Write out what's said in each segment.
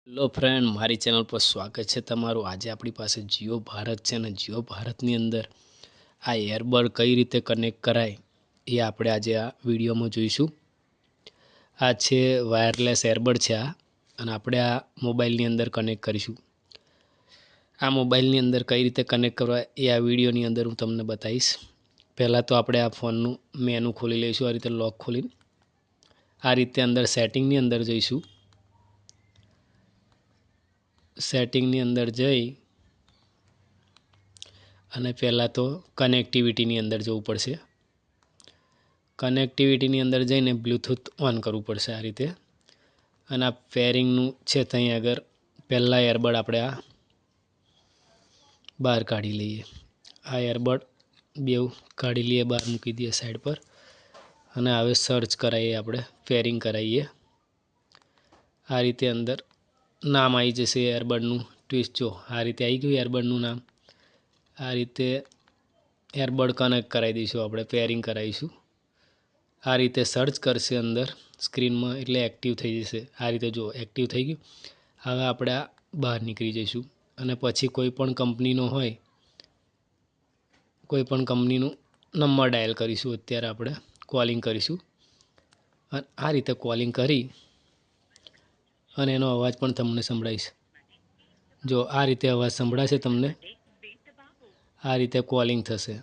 Hello friend, મારી channel પર સ્વાગત છે તમારું। આજે આપણી પાસે જીઓ ભારત છે અને જીઓ ભારતની અંદર આ એરબડ કઈ રીતે કનેક્ટ કરાય એ આપણે આજે આ વિડીયોમાં જોઈશું। આ છે વાયરલેસ એરબડ છે આ, અને આપણે આ મોબાઈલની અંદર કનેક્ટ કરીશું। આ મોબાઈલની અંદર કઈ રીતે કનેક્ટ કરવા એ આ વિડીયોની અંદર હું તમને બતાવીશ। પહેલાં તો આપણે આ ફોનનું મેનુ ખોલી લઈશું। આ રીતે લોક ખોલીને આ રીતે અંદર સેટિંગની અંદર જઈશું। સેટિંગની અંદર જઈ અને પહેલાં તો કનેક્ટિવિટીની અંદર જવું પડશે। કનેક્ટિવિટીની અંદર જઈને બ્લૂટૂથ ઓન કરવું પડશે આ રીતે। અને આ પેરિંગનું છે ત્યાં આગળ પહેલાં એરબડ આપણે આ બહાર કાઢી લઈએ। આ એરબડ બેઉ કાઢી લઈએ, બહાર મૂકી દઈએ સાઈડ પર। અને હવે સર્ચ કરાવીએ, આપણે પેરિંગ કરાવીએ। આ રીતે અંદર નામ આવી જશે એરબડનું। ટ્વિસ્ટ જો આ રીતે આવી ગયું એરબડનું નામ। આ રીતે એરબડ કનેક્ટ કરાવી દઈશું, આપણે પેરિંગ કરાવીશું। આ રીતે સર્ચ કરશે અંદર સ્ક્રીનમાં એટલે એક્ટિવ થઈ જશે। આ રીતે જો એક્ટિવ થઈ ગયું। હવે આપણે આ બહાર નીકળી જઈશું અને પછી કોઈ પણ કંપનીનો હોય, કોઈ પણ કંપનીનું નંબર ડાયલ કરીશું। અત્યારે આપણે કોલિંગ કરીશું અને આ રીતે કોલિંગ કરી અને એનો અવાજ પણ તમને સંભળાવીશ। જો આ રીતે અવાજ સંભળાશે તમને, આ રીતે કોલિંગ થશે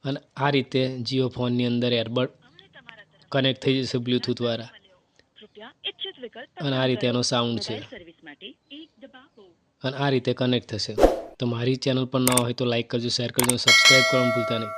અને આ રીતે જીઓ ફોનની અંદર એરબડ કનેક્ટ થઈ જશે બ્લૂટૂથ વાળા। અને આ રીતે એનો સાઉન્ડ છે અને આ રીતે કનેક્ટ થશે। તો મારી ચેનલ પર ન હોય તો લાઈક કરજો, શેર કરજો, સબસ્ક્રાઈબ કરવાનું ભૂલતા નહીં।